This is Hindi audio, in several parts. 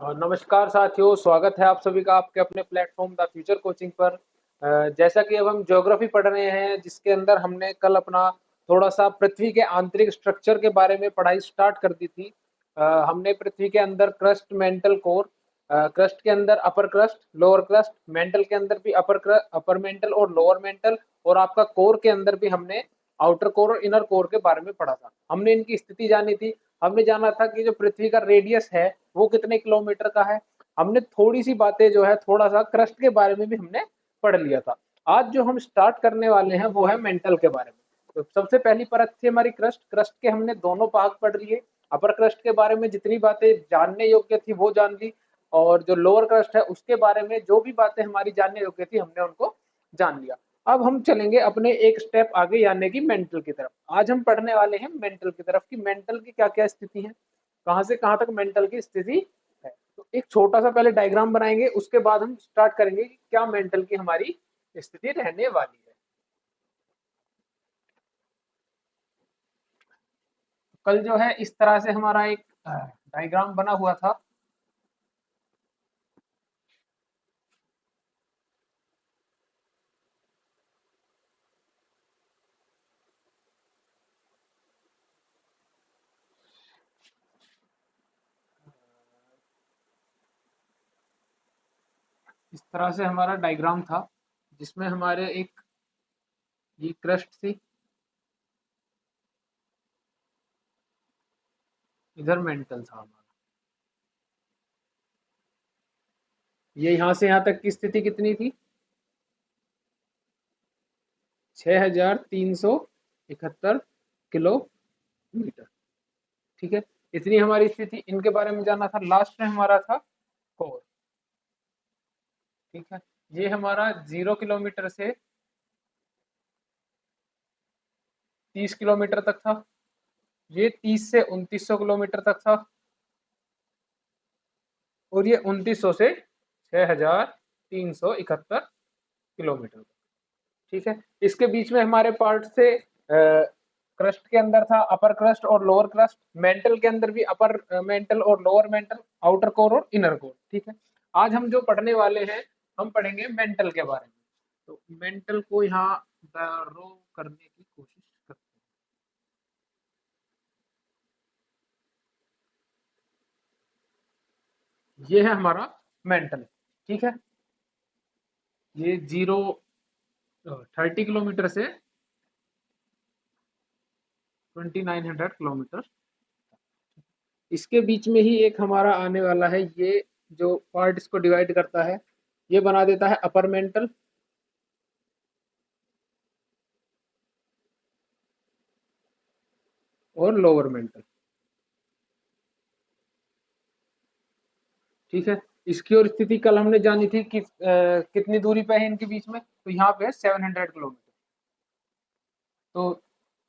नमस्कार साथियों, स्वागत है आप सभी का आपके अपने प्लेटफॉर्म द फ्यूचर कोचिंग पर। जैसा कि अब हम ज्योग्राफी पढ़ रहे हैं, जिसके अंदर हमने कल अपना थोड़ा सा पृथ्वी के आंतरिक स्ट्रक्चर के बारे में पढ़ाई स्टार्ट कर दी थी। हमने पृथ्वी के अंदर क्रस्ट, मेंटल, कोर, क्रस्ट के अंदर अपर क्रस्ट, लोअर क्रस्ट, मेंटल के अंदर भी अपर मेंटल और लोअर मेंटल, और आपका कोर के अंदर भी हमने आउटर कोर और इनर कोर के बारे में पढ़ा था। हमने इनकी स्थिति जानी थी। हमने जाना था कि जो पृथ्वी का रेडियस है वो कितने किलोमीटर का है। हमने थोड़ी सी बातें जो है थोड़ा सा क्रस्ट के बारे में भी हमने पढ़ लिया था। आज जो हम स्टार्ट करने वाले हैं वो है मेंटल के बारे में। तो सबसे पहली परत थी हमारी क्रस्ट। क्रस्ट के हमने दोनों भाग पढ़ लिए। अपर क्रस्ट के बारे में जितनी बातें जानने योग्य थी वो जान ली, और जो लोअर क्रस्ट है उसके बारे में जो भी बातें हमारी जानने योग्य थी हमने उनको जान लिया। अब हम चलेंगे अपने एक स्टेप आगे, यानी कि मेंटल की तरफ। आज हम पढ़ने वाले हैं मेंटल की तरफ कि मेंटल की क्या क्या स्थिति है, कहां से कहां तक मेंटल की स्थिति है। तो एक छोटा सा पहले डायग्राम बनाएंगे, उसके बाद हम स्टार्ट करेंगे कि क्या मेंटल की हमारी स्थिति रहने वाली है। कल जो है इस तरह से हमारा एक डायग्राम बना हुआ था। इस तरह से हमारा डायग्राम था, जिसमें हमारे एक ये क्रस्ट थी, इधर मेंटल था हमारा। ये यहाँ से यहाँ तक की स्थिति कितनी थी? 6371 किलोमीटर। ठीक है, इतनी हमारी स्थिति। इनके बारे में जाना था। लास्ट में हमारा था कोर। ठीक है, ये हमारा 0 किलोमीटर से 30 किलोमीटर तक था। ये 30 से 2900 किलोमीटर तक था, और ये 2900 से 6371 किलोमीटर। ठीक है, इसके बीच में हमारे पार्ट से क्रस्ट के अंदर था अपर क्रस्ट और लोअर क्रस्ट। मेंटल के अंदर भी अपर मेंटल और लोअर मेंटल, आउटर कोर और इनर कोर। ठीक है, आज हम जो पढ़ने वाले हैं, हम पढ़ेंगे मेंटल के बारे में। तो मेंटल को यहाँ ड्रॉ करने की कोशिश करते हैं। ये है हमारा मेंटल। ठीक है, ये 30 किलोमीटर से 2900 किलोमीटर। इसके बीच में ही एक हमारा आने वाला है, ये जो पार्ट इसको डिवाइड करता है, ये बना देता है अपर मेंटल और लोअर मेंटल। ठीक है, इसकी और स्थिति कल हमने जानी थी कि कितनी दूरी पे है इनके बीच में। तो यहाँ पे है 700 किलोमीटर। तो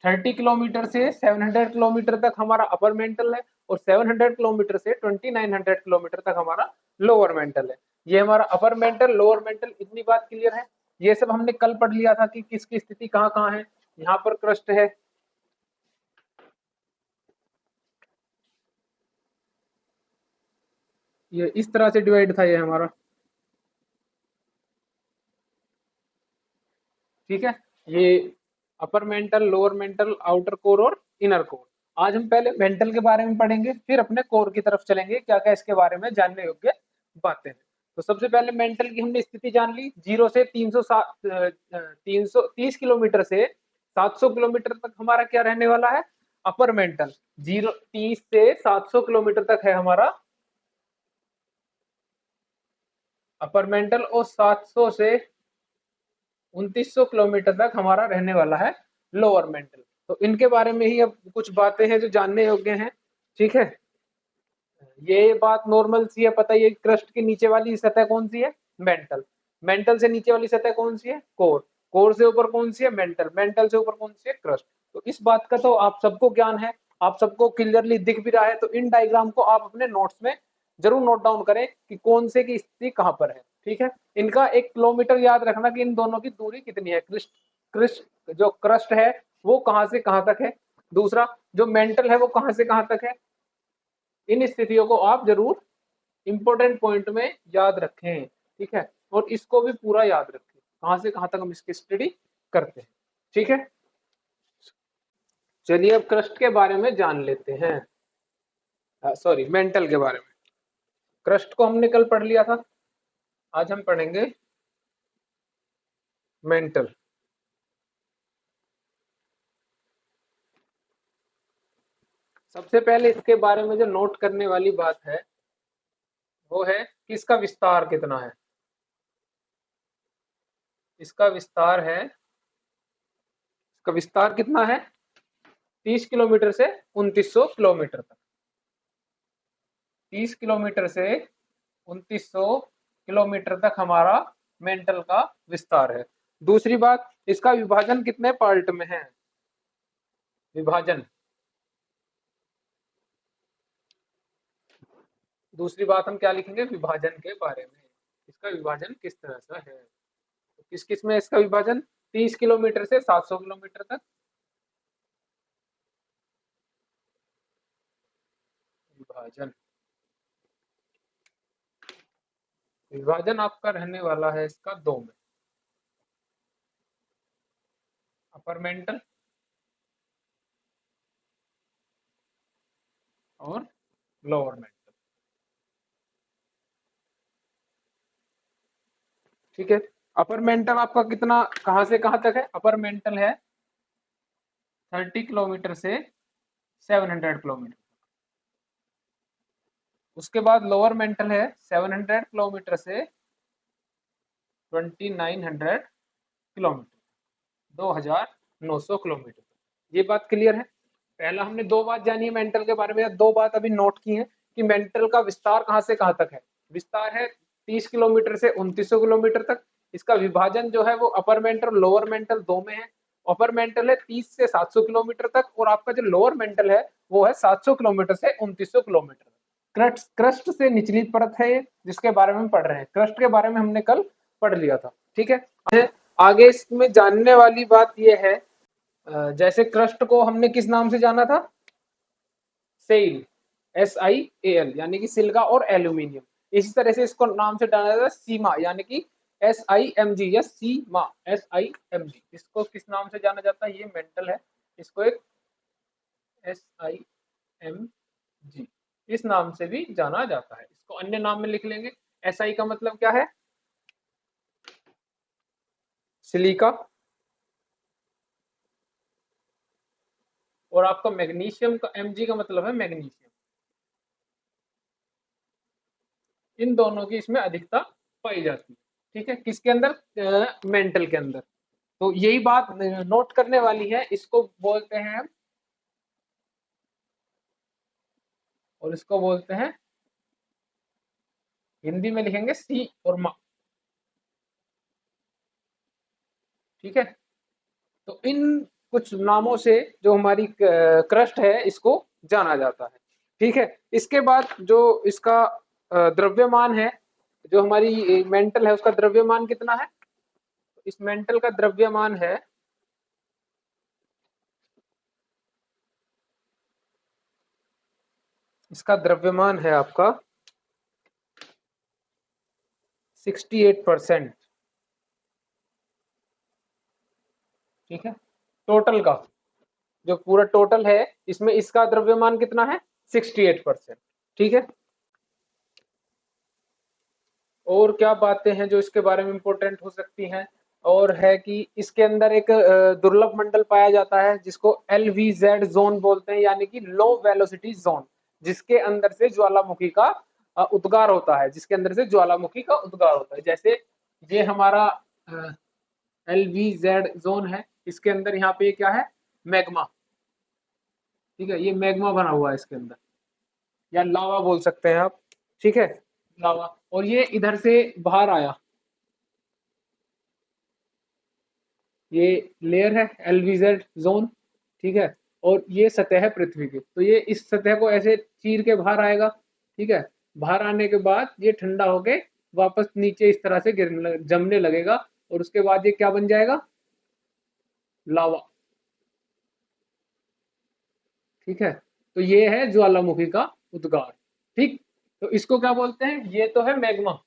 30 किलोमीटर से 700 किलोमीटर तक हमारा अपर मेंटल है, और 700 किलोमीटर से 2900 किलोमीटर तक हमारा लोअर मेंटल है। ये हमारा अपर मेंटल, लोअर मेंटल, इतनी बात क्लियर है। ये सब हमने कल पढ़ लिया था कि किसकी स्थिति कहाँ कहाँ है। यहाँ पर क्रस्ट है, ये इस तरह से डिवाइड था ये हमारा। ठीक है, ये अपर mantle, lower mantle, outer core और इनर कोर। आज हम पहले मेंटल के बारे में पढ़ेंगे, फिर अपने कोर की तरफ चलेंगे, क्या क्या इसके बारे में जानने योग्य बातें हैं। तो सबसे पहले मेंटल की हमने स्थिति जान ली। 0 से 330 किलोमीटर से 700 किलोमीटर तक हमारा क्या रहने वाला है? Upper mantle. 30 से 700 किलोमीटर तक है हमारा अपर मेंटल, और 700 से 2900 किलोमीटर तक हमारा रहने वाला है लोअर मेंटल। तो इनके बारे में ही अब कुछ बातें हैं जो जानने योग्य हैं। ठीक है, ये बात नॉर्मल सी है, पता है। ये क्रस्ट के नीचे वाली सतह कौन सी है? मेंटल। मेंटल से नीचे वाली सतह कौन सी है? कोर। कोर से ऊपर कौन सी है? मेंटल। मेंटल से ऊपर कौन सी है? क्रस्ट। तो इस बात का तो आप सबको ज्ञान है, आप सबको क्लियरली दिख भी रहा है। तो इन डायग्राम को आप अपने नोट्स में जरूर नोट डाउन करें कि कौन से की स्थिति कहां पर है। ठीक है, इनका 1 किलोमीटर याद रखना कि इन दोनों की दूरी कितनी है। क्रिस्ट क्रिस्ट जो क्रस्ट है वो कहां से कहां तक है, दूसरा जो मेंटल है वो कहां से कहां तक है। इन स्थितियों को आप जरूर इंपॉर्टेंट पॉइंट में याद रखें, ठीक है, और इसको भी पूरा याद रखें कहां से कहां तक हम इसकी स्टडी करते हैं, ठीक है। चलिए अब क्रस्ट के बारे में जान लेते हैं, सॉरी मेंटल के बारे में। क्रस्ट को हमने कल पढ़ लिया था, आज हम पढ़ेंगे मेंटल। सबसे पहले इसके बारे में जो नोट करने वाली बात है वो है कि इसका विस्तार कितना है। इसका विस्तार है, इसका विस्तार कितना है, 30 किलोमीटर से 2900 किलोमीटर तक। 30 किलोमीटर से 2900 किलोमीटर तक हमारा मेंटल का विस्तार है। दूसरी बात, इसका विभाजन कितने पार्ट में है, विभाजन। दूसरी बात हम क्या लिखेंगे, विभाजन के बारे में, इसका विभाजन किस तरह से है, तो किस किस में इसका विभाजन, 30 किलोमीटर से 700 किलोमीटर तक विभाजन। विभाजन आपका रहने वाला है इसका दो में, अपर मेंटल और लोअर मेंटल, ठीक है। अपर मेंटल आपका कितना, कहां से कहां तक है, अपर मेंटल है 30 किलोमीटर से 700 किलोमीटर। उसके बाद लोअर मेंटल है 700 किलोमीटर से 2900 किलोमीटर, 2900 किलोमीटर। ये बात क्लियर है। पहला हमने दो बात जानी है मेंटल के बारे में, दो बात अभी नोट की है कि मेंटल का विस्तार कहां से कहां तक है। विस्तार है 30 किलोमीटर से 2900 किलोमीटर तक। इसका विभाजन जो है वो अपर मेंटल लोअर मेंटल दो में है। अपर मेंटल है 30 से 700 किलोमीटर तक, और आपका जो लोअर मेंटल है वो है 700 किलोमीटर से 2900 किलोमीटर। क्रस्ट से निचली परत है ये, जिसके बारे में हम पढ़ रहे हैं। क्रस्ट के बारे में हमने कल पढ़ लिया था, ठीक है। आगे इसमें जानने वाली बात यह है, जैसे क्रस्ट को हमने किस नाम से जाना था, सेल, SIAL, यानी कि सिल्का और एल्यूमिनियम। इसी तरह से इसको नाम से जाना जाता है सीमा, यानी कि SIMG या सीमा, SIMG। इसको किस नाम से जाना जाता है, ये मेंटल है, इसको एक SIMG इस नाम से भी जाना जाता है। इसको अन्य नाम में लिख लेंगे। SI का मतलब क्या है, सिलिका, और आपका मैग्नीशियम का MG का मतलब है मैग्नीशियम। इन दोनों की इसमें अधिकता पाई जाती है, ठीक है, किसके अंदर, मेंटल के अंदर। तो यही बात नोट करने वाली है, इसको बोलते हैं हम, और इसको बोलते हैं, हिंदी में लिखेंगे सी और मा, ठीक है। तो इन कुछ नामों से जो हमारी क्रस्ट है इसको जाना जाता है, ठीक है। इसके बाद जो इसका द्रव्यमान है, जो हमारी मेंटल है उसका द्रव्यमान कितना है, इस मेंटल का द्रव्यमान है, इसका द्रव्यमान है आपका 68%, ठीक है। टोटल का जो पूरा टोटल है इसमें इसका द्रव्यमान कितना है, 68%, ठीक है। और क्या बातें हैं जो इसके बारे में इंपॉर्टेंट हो सकती हैं, और है कि इसके अंदर एक दुर्लभ मंडल पाया जाता है जिसको LVZ जोन बोलते हैं, यानी कि लो वेलोसिटी जोन, जिसके अंदर से ज्वालामुखी का उद्गार होता है, जिसके अंदर से ज्वालामुखी का उद्गार होता है। जैसे ये हमारा LVZ जोन है, इसके अंदर यहाँ पे क्या है, मैग्मा, ठीक है, ये मैग्मा बना हुआ है इसके अंदर, या लावा बोल सकते हैं आप, ठीक है, लावा। और ये इधर से बाहर आया, ये लेयर है LVZ जोन, ठीक है, और ये सतह है पृथ्वी की। तो ये इस सतह को ऐसे चीर के बाहर आएगा, ठीक है। बाहर आने के बाद ये ठंडा होके वापस नीचे इस तरह से जमने लगेगा, और उसके बाद ये क्या बन जाएगा, लावा, ठीक है। तो ये है ज्वालामुखी का उद्गार, ठीक। तो इसको क्या बोलते हैं? ये तो है मैग्मा।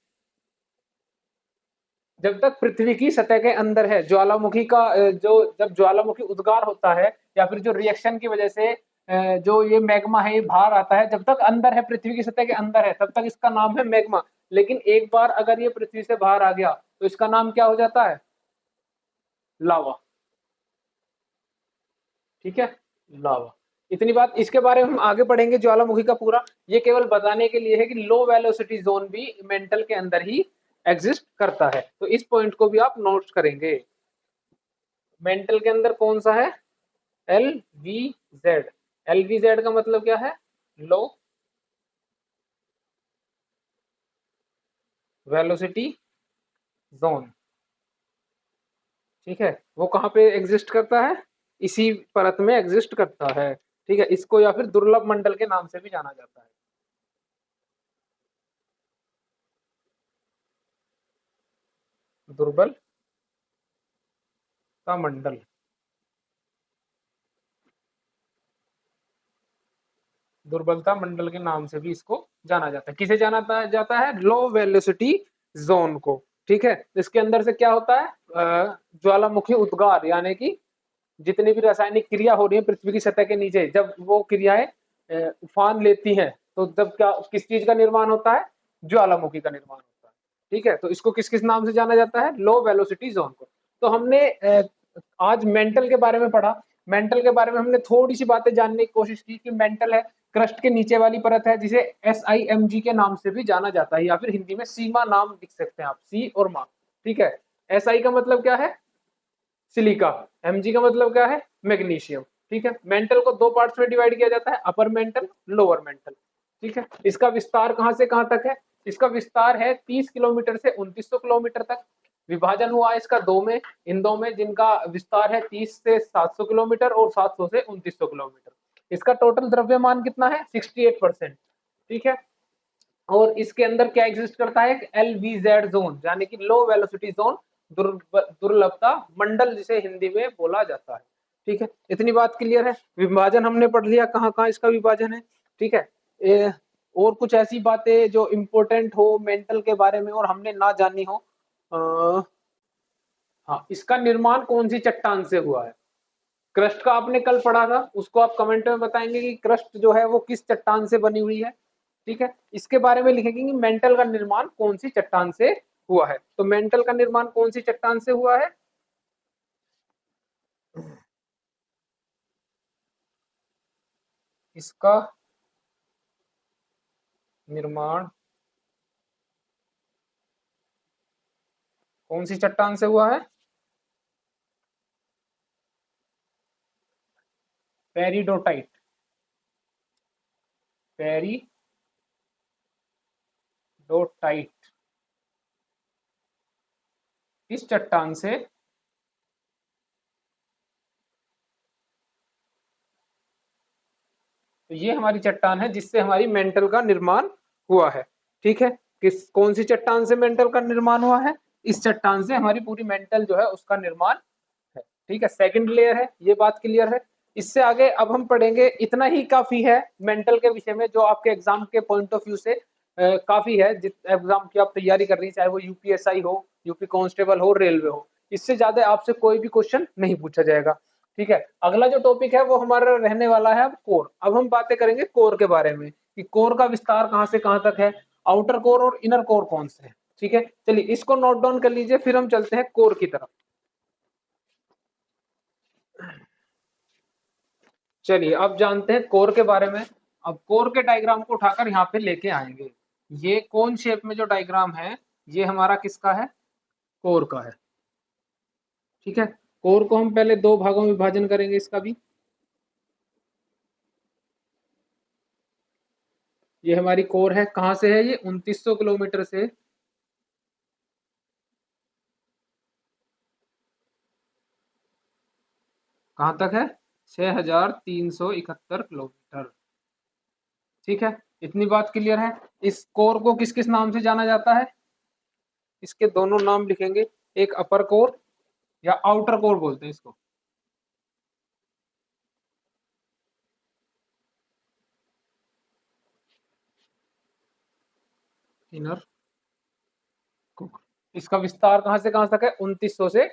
जब तक पृथ्वी की सतह के अंदर है, ज्वालामुखी का जो जब ज्वालामुखी उद्गार होता है या फिर जो रिएक्शन की वजह से जो ये मैग्मा है ये बाहर आता है, जब तक अंदर है, पृथ्वी की सतह के अंदर है, तब तक इसका नाम है मैग्मा। लेकिन एक बार अगर ये पृथ्वी से बाहर आ गया तो इसका नाम क्या हो जाता है? लावा। ठीक है, लावा। इतनी बात, इसके बारे में हम आगे पढ़ेंगे ज्वालामुखी का पूरा। ये केवल बताने के लिए है कि लो वेलोसिटी जोन भी मेंटल के अंदर ही एग्जिस्ट करता है। तो इस पॉइंट को भी आप नोट करेंगे। मेंटल के अंदर कौन सा है? L V Z. L V Z का मतलब क्या है? लो वेलोसिटी जोन। ठीक है, वो कहाँ पे एग्जिस्ट करता है? इसी परत में एग्जिस्ट करता है। ठीक है, इसको या फिर दुर्लभ मंडल के नाम से भी जाना जाता है। दुर्बल का मंडल। दुर्बलता मंडल के नाम से भी इसको जाना जाता है। किसे जाना जाता है? लो वेलोसिटी जोन को। ठीक है, इसके अंदर से क्या होता है? ज्वालामुखी उद्गार, यानी कि जितनी भी रासायनिक क्रिया हो रही है पृथ्वी की सतह के नीचे, जब वो क्रियाएं उफान लेती हैं, तो जब क्या, किस चीज का निर्माण होता है? ज्वालामुखी का निर्माण होता है। ठीक है, तो इसको किस किस नाम से जाना जाता है? लो वेलोसिटी जोन को। तो हमने आज मेंटल के बारे में पढ़ा। मेंटल के बारे में हमने थोड़ी सी बातें जानने की कोशिश की कि मेंटल है क्रस्ट के नीचे वाली परत है, जिसे SIMG के नाम से भी जाना जाता है, या फिर हिंदी में सीमा नाम लिख सकते हैं आप, सी और मा। ठीक है, SI का मतलब क्या है? सिलिका। Mg का मतलब क्या है? मैग्नीशियम। ठीक है, मेंटल को दो पार्ट्स में डिवाइड किया जाता है, अपर मेंटल, लोअर मेंटल। ठीक है, इसका विस्तार कहां से कहां तक है? इसका विस्तार है 30 किलोमीटर से 2900 किलोमीटर तक। विभाजन हुआ है इसका दो में, इन दो में, जिनका विस्तार है 30 से 700 किलोमीटर और 700 से 2900 किलोमीटर। इसका टोटल द्रव्यमान कितना है? 68%। ठीक है, और इसके अंदर क्या एग्जिस्ट करता है? LVZ जोन, यानी कि लो वेलोसिटी जोन, दुर्लभता मंडल जिसे हिंदी में बोला जाता है। ठीक है, इतनी बात क्लियर है। विभाजन हमने पढ़ लिया, कहाँ कहाँ इसका विभाजन है। ठीक है, और कुछ ऐसी बातें जो इम्पोर्टेंट हो मेंटल के बारे में और हमने ना जानी हो। हाँ, इसका निर्माण कौन सी चट्टान से हुआ है? क्रस्ट का आपने कल पढ़ा था, उसको आप कमेंट में बताएंगे कि क्रस्ट जो है वो किस चट्टान से बनी हुई है। ठीक है, इसके बारे में लिखेंगे कि मेंटल का निर्माण कौन सी चट्टान से हुआ है। तो मेंटल का निर्माण कौन सी चट्टान से हुआ है? इसका निर्माण कौन सी चट्टान से हुआ है? पेरिडोटाइट। पेरिडोटाइट इस चट्टान से, तो ये हमारी चट्टान है जिससे हमारी मेंटल का निर्माण हुआ है। ठीक है, किस कौन सी चट्टान से मेंटल का निर्माण हुआ है? इस चट्टान से हमारी पूरी मेंटल जो है उसका निर्माण है। ठीक है, सेकंड लेयर है, ये बात क्लियर है। इससे आगे अब हम पढ़ेंगे, इतना ही काफी है मेंटल के विषय में, जो आपके एग्जाम के पॉइंट ऑफ व्यू से काफी है। जिस एग्जाम की आप तैयारी कर रही है, चाहे वो UPSI हो, यूपी कांस्टेबल हो, रेलवे हो, इससे ज्यादा आपसे कोई भी क्वेश्चन नहीं पूछा जाएगा। ठीक है, अगला जो टॉपिक है वो हमारा रहने वाला है अब कोर। अब हम बातें करेंगे कोर के बारे में कि कोर का विस्तार कहां से कहां तक है, आउटर कोर और इनर कोर कौन से है। ठीक है, चलिए इसको नोट डाउन कर लीजिए, फिर हम चलते हैं कोर की तरफ। चलिए अब जानते हैं कोर के बारे में। अब कोर के डायग्राम को उठाकर यहाँ पे लेके आएंगे। ये कौन शेप में जो डायग्राम है, ये हमारा किसका है? कोर का है। ठीक है, कोर को हम पहले दो भागों में विभाजन करेंगे इसका भी। ये हमारी कोर है, कहाँ से है ये? 2900 किलोमीटर से कहाँ तक है? 6371 किलोमीटर। ठीक है, इतनी बात क्लियर है। इस कोर को किस किस नाम से जाना जाता है? इसके दोनों नाम लिखेंगे, एक अपर कोर या आउटर कोर बोलते हैं इसको। इनर कोर, इसका विस्तार कहां से कहां तक है? 2900 से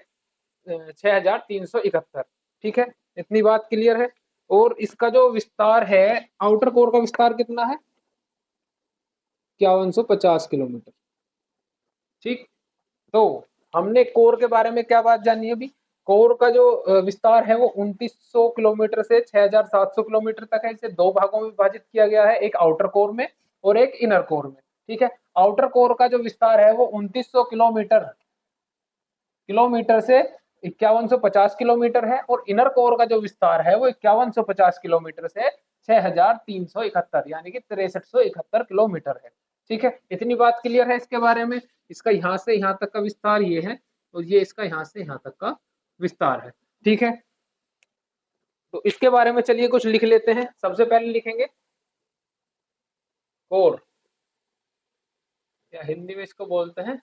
6371। ठीक है, इतनी बात क्लियर है। और इसका जो विस्तार है, आउटर कोर का विस्तार कितना है? 5150 किलोमीटर। ठीक, तो हमने कोर के बारे में क्या बात जानी है अभी? कोर का जो विस्तार है वो 2900 किलोमीटर से 6700 किलोमीटर तक है। इसे दो भागों में विभाजित किया गया है, एक आउटर कोर में और एक इनर कोर में। ठीक है, आउटर कोर का जो विस्तार है वो 2900 किलोमीटर से 5150 किलोमीटर है, और इनर कोर का जो विस्तार है वो 5150 किलोमीटर से 6371 यानी कि 6371 किलोमीटर है। ठीक है, इतनी बात क्लियर है इसके बारे में। इसका यहां से यहां तक का विस्तार ये है, और ये इसका यहां से यहां तक का विस्तार है। ठीक है, तो इसके बारे में चलिए कुछ लिख लेते हैं। सबसे पहले लिखेंगे कोर, या हिंदी में इसको बोलते हैं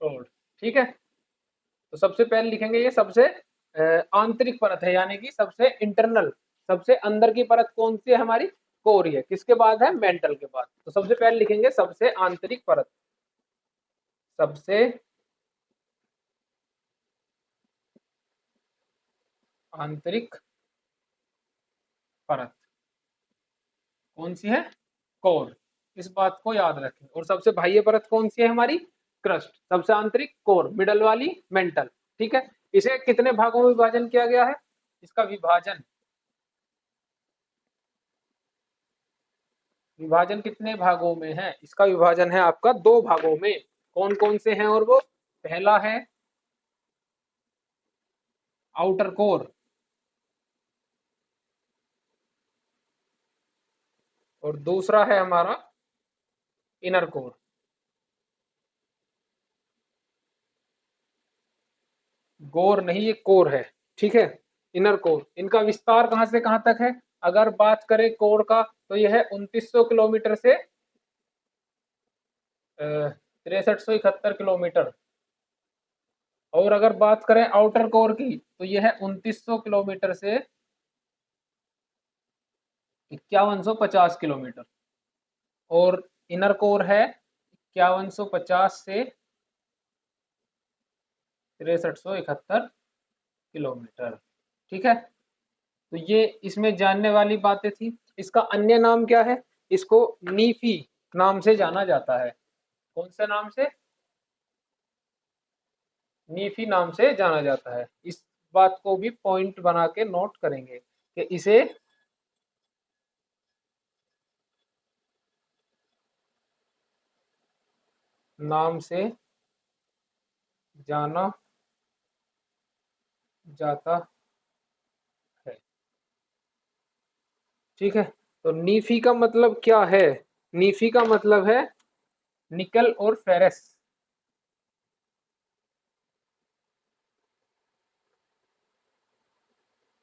कोर। ठीक है, तो सबसे पहले लिखेंगे ये सबसे आंतरिक परत है, यानी कि सबसे इंटरनल, सबसे अंदर की परत कौन सी है हमारी? कोर है। किसके बाद है? मेंटल के बाद। तो सबसे पहले लिखेंगे सबसे आंतरिक परत, सबसे आंतरिक परत कौन सी है? कोर। इस बात को याद रखें। और सबसे बाह्य परत कौन सी है हमारी? क्रस्ट। सबसे आंतरिक कोर, मिडल वाली मेंटल। ठीक है, इसे कितने भागों में विभाजन किया गया है? इसका विभाजन, विभाजन कितने भागों में है? इसका विभाजन है आपका दो भागों में। कौन कौन से हैं? और वो पहला है आउटर कोर, और दूसरा है हमारा इनर कोर। गोर नहीं, ये कोर है। ठीक है, इनर कोर। इनका विस्तार कहां से कहां तक है? अगर बात करें कोर का तो यह है 2900 किलोमीटर से 6371 किलोमीटर। और अगर बात करें आउटर कोर की तो यह है 2900 किलोमीटर से 5150 किलोमीटर। और इनर कोर है 5150 से 6371 किलोमीटर। ठीक है, तो ये इसमें जानने वाली बातें थी। इसका अन्य नाम क्या है? इसको नीफी नाम से जाना जाता है। कौन से नाम से? नीफी नाम से जाना जाता है। इस बात को भी पॉइंट बना के नोट करेंगे कि इसे नाम से जाना जाता है। ठीक है, तो नीफी का मतलब क्या है? नीफी का मतलब है निकल और फेरस।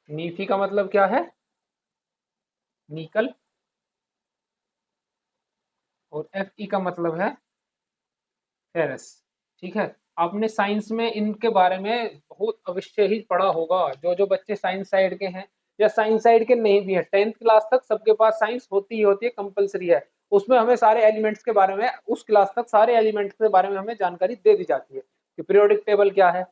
नीफी का मतलब क्या है? निकल, और एफ ई का मतलब है फेरस। ठीक है, आपने साइंस में इनके बारे में बहुत अवश्य ही पढ़ा होगा। जो जो बच्चे साइंस साइड के हैं या साइंस साइड के नहीं भी है, 10th क्लास तक सबके पास साइंस होती ही होती है, कंपलसरी है। उसमें हमें सारे एलिमेंट्स के बारे में, उस क्लास तक सारे एलिमेंट्स के बारे में हमें जानकारी दे दी जाती है कि पीरियोडिक टेबल क्या है।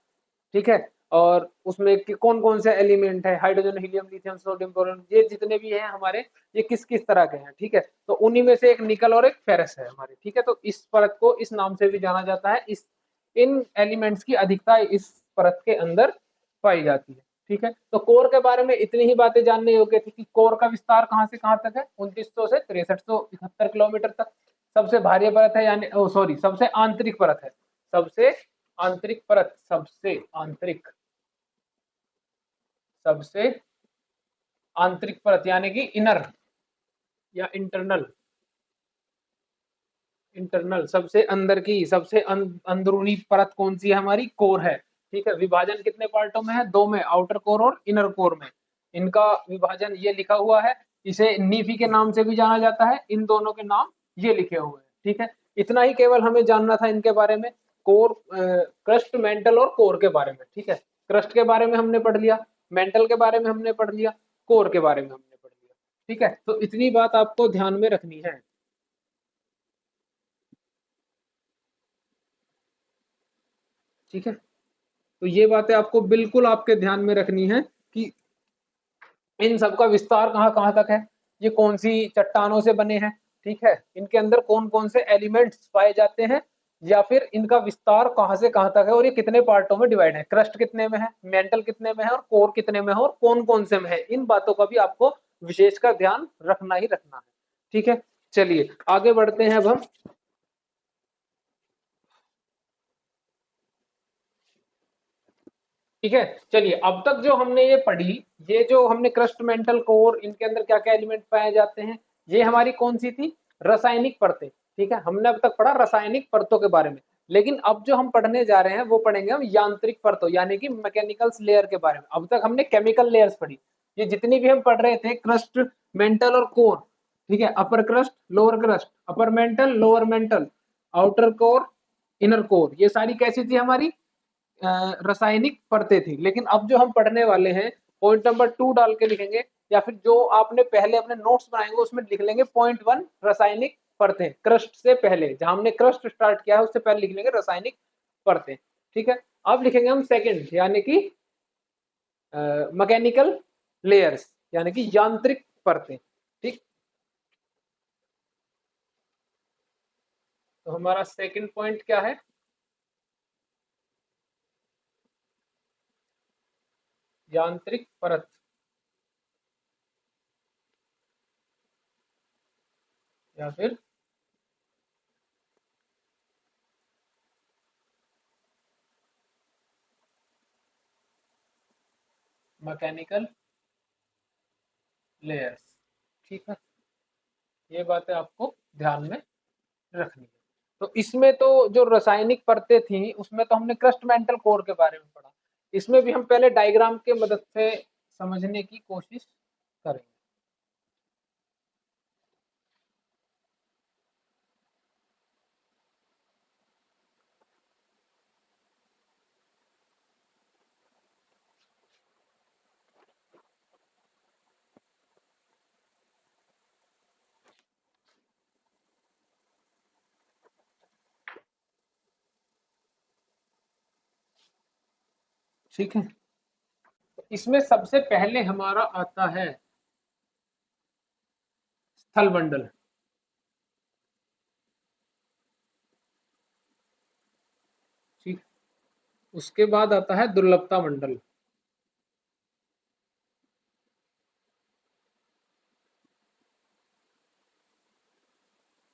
ठीक है, और उसमें कौन कौन से एलिमेंट है, hydrogen, helium, lithium, sodium, boron, ये जितने भी हैं हमारे, ये किस किस तरह के हैं। ठीक है, तो उन्हीं में से एक निकल और एक फेरस है हमारे। ठीक है, तो इस परत को इस नाम से भी जाना जाता है। इस इन एलिमेंट्स की अधिकता इस परत के अंदर पाई जाती है। ठीक है, तो कोर के बारे में इतनी ही बातें जानने योग्य थी कि कोर का विस्तार कहां से कहां तक है? 2900 से 6371 किलोमीटर तक। सबसे बाह्य परत है, यानी सॉरी, सबसे आंतरिक परत है। सबसे आंतरिक परत, सबसे आंतरिक, सबसे आंतरिक परत यानी कि इनर या इंटरनल। इंटरनल सबसे अंदर की, सबसे अंदरूनी परत कौन सी है हमारी? कोर है। ठीक है, विभाजन कितने पार्टों में है? दो में, आउटर कोर और इनर कोर में। इनका विभाजन ये लिखा हुआ है। इसे नीफी के नाम से भी जाना जाता है। इन दोनों के नाम ये लिखे हुए हैं। ठीक है, इतना ही केवल हमें जानना था इनके बारे में। कोर, क्रस्ट, मेंटल और कोर के बारे में। ठीक है, क्रस्ट के बारे में हमने पढ़ लिया, मेंटल के बारे में हमने पढ़ लिया, कोर के बारे में हमने पढ़ लिया। ठीक है, तो इतनी बात आपको ध्यान में रखनी है। ठीक है, तो ये बातें आपको बिल्कुल आपके ध्यान में रखनी है कि इन सबका विस्तार कहाँ कहाँ तक है, ये कौन सी चट्टानों से बने हैं, ठीक है, इनके अंदर कौन कौन से एलिमेंट्स पाए जाते हैं, या फिर इनका विस्तार कहाँ से कहाँ तक है, और ये कितने पार्टों में डिवाइड है, क्रस्ट कितने में है, मेंटल कितने में है, और कोर कितने में है, और कौन कौन से में है, इन बातों का भी आपको विशेष का ध्यान रखना ही रखना है। ठीक है, चलिए आगे बढ़ते हैं अब हम। ठीक है, चलिए अब तक जो हमने ये पढ़ी, ये जो हमने क्रस्ट मेंटल कोर, इनके अंदर क्या क्या एलिमेंट पाए जाते हैं, ये हमारी कौन सी थी, रासायनिक परतें। ठीक है, हमने अब तक पढ़ा रासायनिक परतों के बारे में, लेकिन अब जो हम पढ़ने जा रहे हैं वो पढ़ेंगे हम यांत्रिक परतों यानी कि मैकेनिकल लेयर के बारे में। अब तक हमने केमिकल लेयर्स पढ़ी, ये जितनी भी हम पढ़ रहे थे क्रस्ट मेंटल और कोर, ठीक है, upper crust lower crust, upper mantle lower mantle, outer core inner core, ये सारी कैसी थी हमारी रासायनिक परतें थी। लेकिन अब जो हम पढ़ने वाले हैं पॉइंट नंबर 2 डाल के लिखेंगे, या फिर जो आपने पहले अपने नोट्स बनाएंगे उसमें लिख लेंगे पॉइंट 1 रासायनिक परतें, क्रस्ट से पहले जहां हमने क्रस्ट स्टार्ट किया है उससे पहले लिख लेंगे रासायनिक परतें। ठीक है, अब लिखेंगे हम सेकंड यानी कि मैकेनिकल लेयर्स यानी कि यांत्रिक परतें। ठीक, तो हमारा सेकंड पॉइंट क्या है, यांत्रिक परत, या फिर मैकेनिकल लेयर्स। ठीक है, ये बातें आपको ध्यान में रखनी है। तो इसमें तो जो रासायनिक परतें थी उसमें तो हमने क्रस्ट मेंटल कोर के बारे में पढ़ा, इसमें भी हम पहले डायग्राम के मदद से समझने की कोशिश करेंगे। ठीक है, तो इसमें सबसे पहले हमारा आता है स्थल मंडल। ठीक, उसके बाद आता है दुर्लभता मंडल।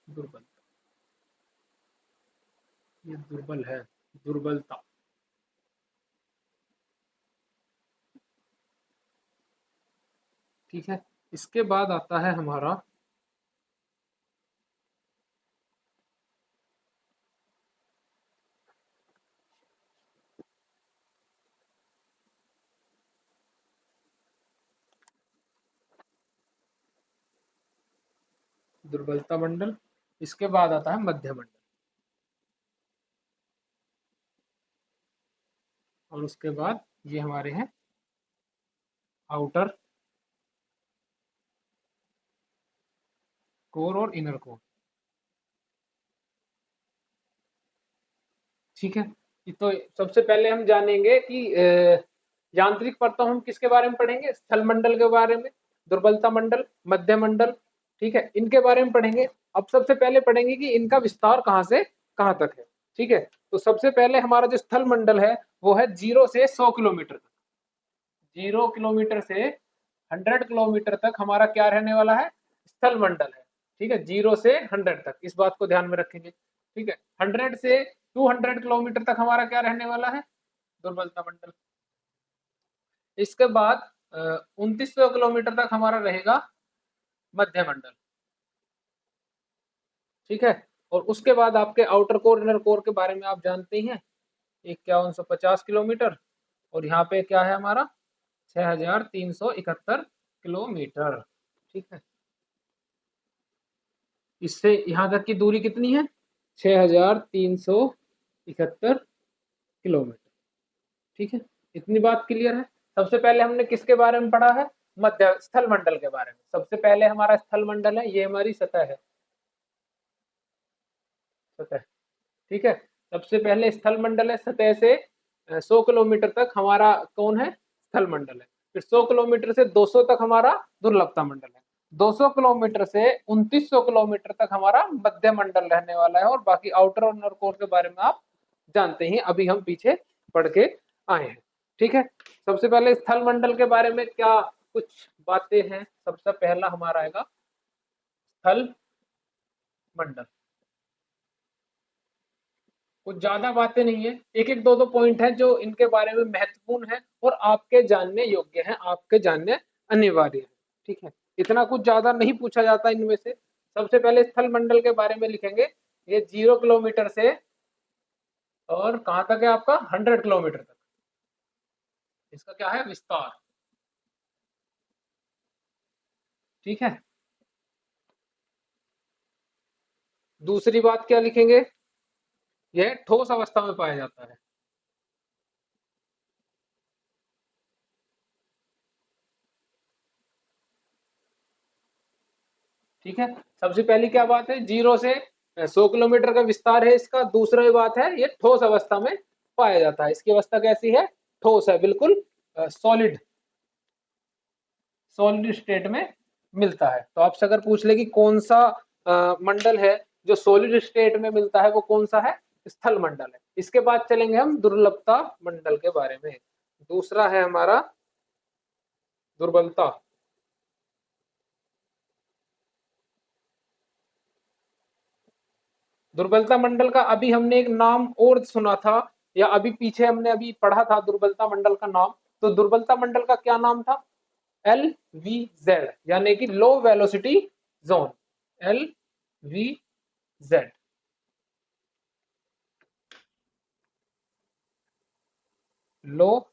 दुर्बल, ये दुर्बल है, दुर्बलता। ठीक है, इसके बाद आता है हमारा दुर्बलता मंडल, इसके बाद आता है मध्य मंडल, और उसके बाद ये हमारे हैं आउटर कोर और इनर कोर। ठीक है, तो सबसे पहले हम जानेंगे कि यांत्रिक परतों हम किसके बारे में पढ़ेंगे, स्थल मंडल के बारे में, दुर्बलता मंडल, मध्य मंडल, ठीक है, इनके बारे में पढ़ेंगे। अब सबसे पहले पढ़ेंगे कि इनका विस्तार कहाँ से कहाँ तक है। ठीक है, तो सबसे पहले हमारा जो स्थल मंडल है वो है 0 से 100 किलोमीटर तक, 0 किलोमीटर से 100 किलोमीटर तक हमारा क्या रहने वाला है, स्थल मंडल है। ठीक है, 0 से 100 तक, इस बात को ध्यान में रखेंगे। ठीक है, 100 से 200 किलोमीटर तक हमारा क्या रहने वाला है, दुर्बलता मंडल। इसके बाद 2900 किलोमीटर तक हमारा रहेगा मध्य मंडल। ठीक है, और उसके बाद आपके आउटर कोर इनर कोर के बारे में आप जानते ही हैं, 5150 किलोमीटर, और यहाँ पे क्या है हमारा 6371 किलोमीटर। ठीक है, इससे यहाँ तक की दूरी कितनी है, 6371 किलोमीटर। ठीक है, इतनी बात क्लियर है। सबसे पहले हमने किसके बारे में पढ़ा है, मध्य स्थल मंडल के बारे में। सबसे पहले हमारा स्थल मंडल है, ये हमारी सतह है, सतह। ठीक है, सबसे पहले स्थल मंडल है, सतह से 100 किलोमीटर तक हमारा कौन है, स्थल मंडल है। फिर 100 किलोमीटर से 200 तक हमारा दुर्लभता मंडल है। 200 किलोमीटर से 2900 किलोमीटर तक हमारा मध्य मंडल रहने वाला है। और बाकी आउटर और इनर कोर के बारे में आप जानते ही, अभी हम पीछे पढ़ के आए हैं। ठीक है, सबसे पहले स्थल मंडल के बारे में क्या कुछ बातें हैं। सबसे पहला हमारा आएगा स्थल मंडल। कुछ ज्यादा बातें नहीं है, एक एक दो दो पॉइंट है जो इनके बारे में महत्वपूर्ण है और आपके जानने योग्य है, आपके जानने अनिवार्य है। ठीक है, इतना कुछ ज्यादा नहीं पूछा जाता इनमें से। सबसे पहले स्थल मंडल के बारे में लिखेंगे, ये 0 किलोमीटर से और कहां तक है आपका, 100 किलोमीटर तक, इसका क्या है, विस्तार। ठीक है, दूसरी बात क्या लिखेंगे, यह ठोस अवस्था में पाया जाता है। ठीक है, सबसे पहली क्या बात है, 0 से 100 किलोमीटर का विस्तार है इसका। दूसरी बात है, ये ठोस अवस्था में पाया जाता है। इसकी अवस्था कैसी है, ठोस है, बिल्कुल सॉलिड, सॉलिड स्टेट में मिलता है। तो आपसे अगर पूछ ले कि कौन सा मंडल है जो सॉलिड स्टेट में मिलता है, वो कौन सा है, स्थल मंडल है। इसके बाद चलेंगे हम दुर्लभता मंडल के बारे में। दूसरा है हमारा दुर्बलता। दुर्बलता मंडल का अभी हमने एक नाम और सुना था, या अभी पीछे हमने अभी पढ़ा था दुर्बलता मंडल का नाम। तो दुर्बलता मंडल का क्या नाम था, LVZ, यानी कि लो वेलोसिटी जोन। LVZ, लो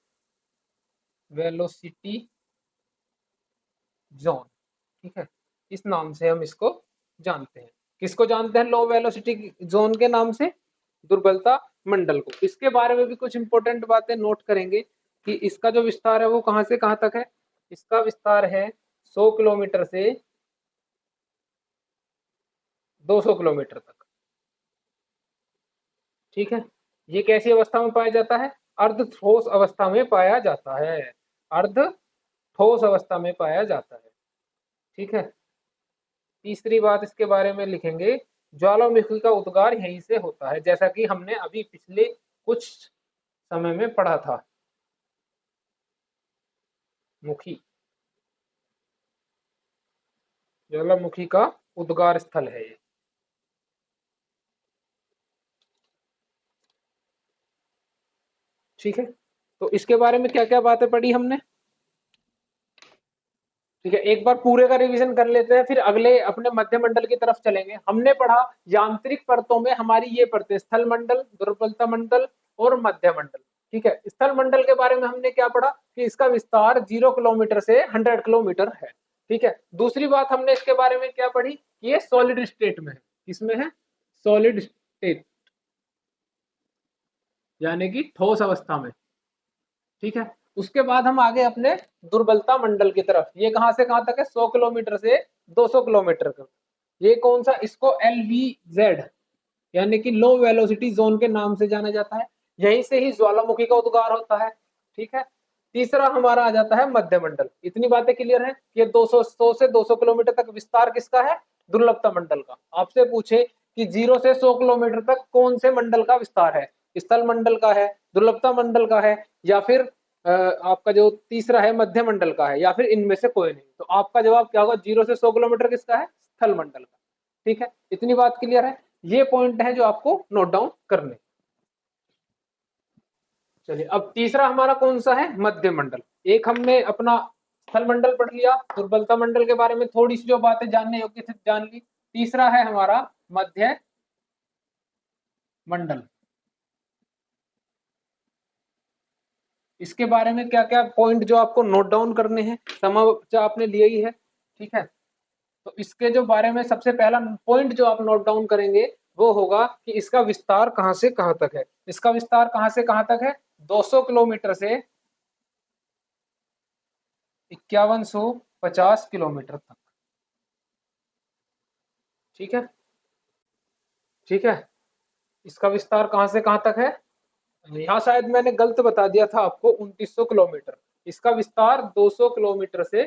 वेलोसिटी जोन। ठीक है, इस नाम से हम इसको जानते हैं। किसको जानते हैं लो वेलोसिटी जोन के नाम से, दुर्बलता मंडल को। इसके बारे में भी कुछ इंपॉर्टेंट बातें नोट करेंगे कि इसका जो विस्तार है वो कहां से कहां तक है। इसका विस्तार है 100 किलोमीटर से 200 किलोमीटर तक। ठीक है, ये कैसी अवस्था में पाया जाता है, अर्ध ठोस अवस्था में पाया जाता है, अर्ध ठोस अवस्था में पाया जाता है। ठीक है, तीसरी बात इसके बारे में लिखेंगे, ज्वालामुखी का उद्गार यहीं से होता है, जैसा कि हमने अभी पिछले कुछ समय में पढ़ा था। मुखी, ज्वालामुखी का उद्गार स्थल है ये। ठीक है, तो इसके बारे में क्या क्या बातें पढ़ी हमने। ठीक है, एक बार पूरे का रिवीजन कर लेते हैं, फिर अगले अपने मध्य मंडल की तरफ चलेंगे। हमने पढ़ा यांत्रिक परतों में हमारी ये परतें, स्थल मंडल, दुर्बलता मंडल और मध्य मंडल। ठीक है, स्थल मंडल के बारे में हमने क्या पढ़ा कि इसका विस्तार 0 किलोमीटर से 100 किलोमीटर है। ठीक है, दूसरी बात हमने इसके बारे में क्या पढ़ी कि ये सॉलिड स्टेट में है। किसमें है, सॉलिड स्टेट, यानी कि ठोस अवस्था में। ठीक है, उसके बाद हम आगे अपने दुर्बलता मंडल की तरफ। ये कहां से कहां तक है, 100 किलोमीटर से 200 किलोमीटर तक। ये कौन सा, इसको LVZ यानी कि लो वेलोसिटी जोन के नाम से जाना जाता है। यहीं से ही ज्वालामुखी का उद्गार होता है। ठीक है, तीसरा हमारा आ जाता है मध्य मंडल। इतनी बातें क्लियर है, ये 200 100 से 200 किलोमीटर तक विस्तार किसका है, दुर्लभता मंडल का। आपसे पूछे कि 0 से 100 किलोमीटर तक कौन से मंडल का विस्तार है, स्थल मंडल का है, दुर्लभता मंडल का है, या फिर आपका जो तीसरा है मध्य मंडल का है, या फिर इनमें से कोई नहीं, तो आपका जवाब क्या होगा, 0 से 100 किलोमीटर किसका है, स्थल मंडल का। ठीक है, इतनी बात क्लियर है। ये पॉइंट है जो आपको नोट डाउन करने। चलिए, अब तीसरा हमारा कौन सा है, मध्य मंडल। एक हमने अपना स्थल मंडल पढ़ लिया, दुर्बलता मंडल के बारे में थोड़ी सी जो बातें जानने योग्य थी जान ली। तीसरा है हमारा मध्य मंडल। इसके बारे में क्या क्या पॉइंट जो आपको नोट डाउन करने हैं, समय आपने लिया ही है। ठीक है, तो इसके जो बारे में सबसे पहला पॉइंट जो आप नोट डाउन करेंगे वो होगा कि इसका विस्तार कहां से कहां तक है। इसका विस्तार कहां से कहां तक है, 200 किलोमीटर से 5150 किलोमीटर तक। ठीक है, ठीक है, इसका विस्तार कहां से कहां तक है? यहाँ शायद मैंने गलत बता दिया था आपको, 2900 किलोमीटर। इसका विस्तार 200 किलोमीटर से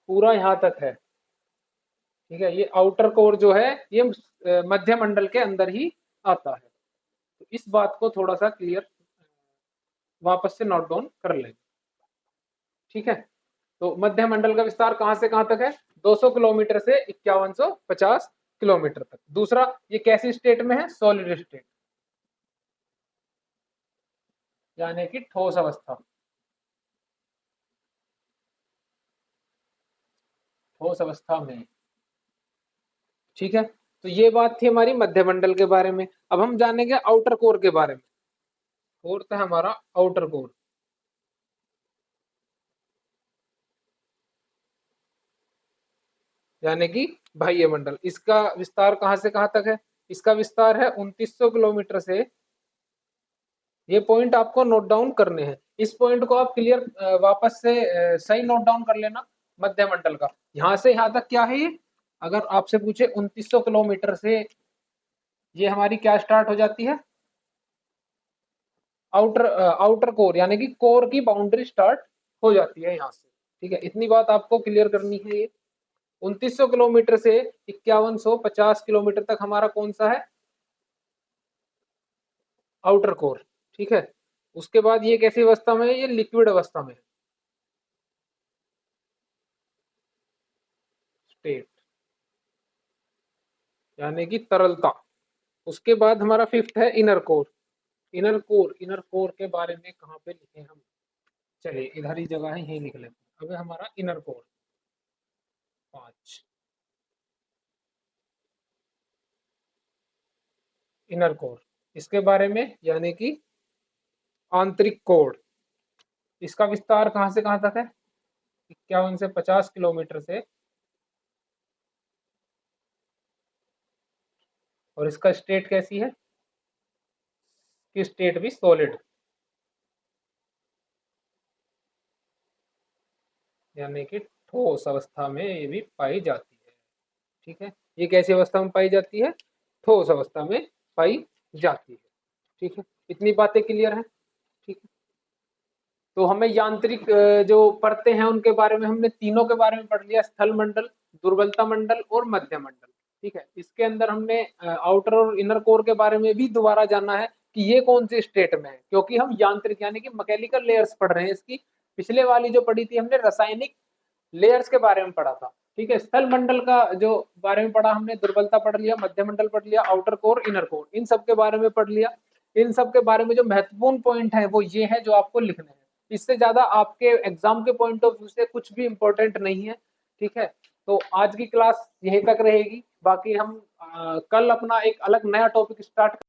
पूरा यहाँ तक है। ठीक है, ये आउटर कोर जो है ये मध्य मंडल के अंदर ही आता है। तो इस बात को थोड़ा सा क्लियर वापस से नोट डाउन कर लें। ठीक है, तो मध्य मंडल का विस्तार कहां से कहां तक है? 200 किलोमीटर से 5150 किलोमीटर तक। दूसरा, ये कैसी स्टेट में है? सॉलिड स्टेट, यानी कि ठोस अवस्था। ठोस अवस्था में। ठीक है, तो ये बात थी हमारी मध्य मंडल के बारे में। अब हम जानेंगे आउटर कोर के बारे में। फोर्थ है हमारा आउटर कोर, यानी कि बाह्य मंडल। इसका विस्तार कहां से कहां तक है? इसका विस्तार है 2900 किलोमीटर से। ये पॉइंट आपको नोट डाउन करने हैं। इस पॉइंट को आप क्लियर वापस से सही नोट डाउन कर लेना। मध्य मंडल का यहां से यहां तक क्या है ये? अगर आपसे पूछे 2900 किलोमीटर से ये हमारी क्या स्टार्ट हो जाती है? आउटर कोर, यानी कि कोर की बाउंड्री स्टार्ट हो जाती है यहाँ से। ठीक है, इतनी बात आपको क्लियर करनी है। ये 2900 किलोमीटर से 5150 किलोमीटर तक हमारा कौन सा है? Outer core. ठीक है, उसके बाद ये कैसी अवस्था में है? ये लिक्विड अवस्था में है, स्टेट, यानी कि तरलता। उसके बाद हमारा फिफ्थ है inner core. Inner core, inner core के बारे में कहाँ पे लिखे हम? चलिए इधर ही जगह है, यही लिख लेते हैं। अब हमारा इनर कोर 5, इनर कोर, इसके बारे में, यानी कि आंतरिक कोर। इसका विस्तार कहां से कहां तक है? 51 से 50 किलोमीटर से। और इसका स्टेट कैसी है? कि स्टेट भी सॉलिड, यानी कि ठोस अवस्था में ये भी पाई जाती है। ठीक है, ये कैसी अवस्था में पाई जाती है? ठोस अवस्था में पाई जाती है। ठीक है, इतनी बातें क्लियर है। ठीक है, तो हमें यांत्रिक जो परतें हैं उनके बारे में हमने तीनों के बारे में पढ़ लिया, स्थल मंडल, दुर्बलता मंडल और मध्य मंडल। ठीक है, इसके अंदर हमने आउटर और इनर कोर के बारे में भी दोबारा जाना है कि ये कौन सी स्टेट में है, क्योंकि हम यांत्रिक यानी कि मैकेनिकल लेयर्स पढ़ रहे हैं इसकी। पिछले वाली जो पढ़ी थी हमने रासायनिक लेयर्स के बारे में पढ़ा था। ठीक है, स्थल मंडल का जो बारे में पढ़ा हमने, दुर्बलता पढ़ लिया, मध्य मंडल पढ़ लिया, आउटर कोर, इनर कोर, इन सब के बारे में पढ़ लिया। इन सब के बारे में जो महत्वपूर्ण पॉइंट है वो ये है जो आपको लिखने हैं। इससे ज्यादा आपके एग्जाम के पॉइंट ऑफ व्यू से कुछ भी इंपॉर्टेंट नहीं है। ठीक है, तो आज की क्लास यहीं तक रहेगी। बाकी हम कल अपना एक अलग नया टॉपिक स्टार्ट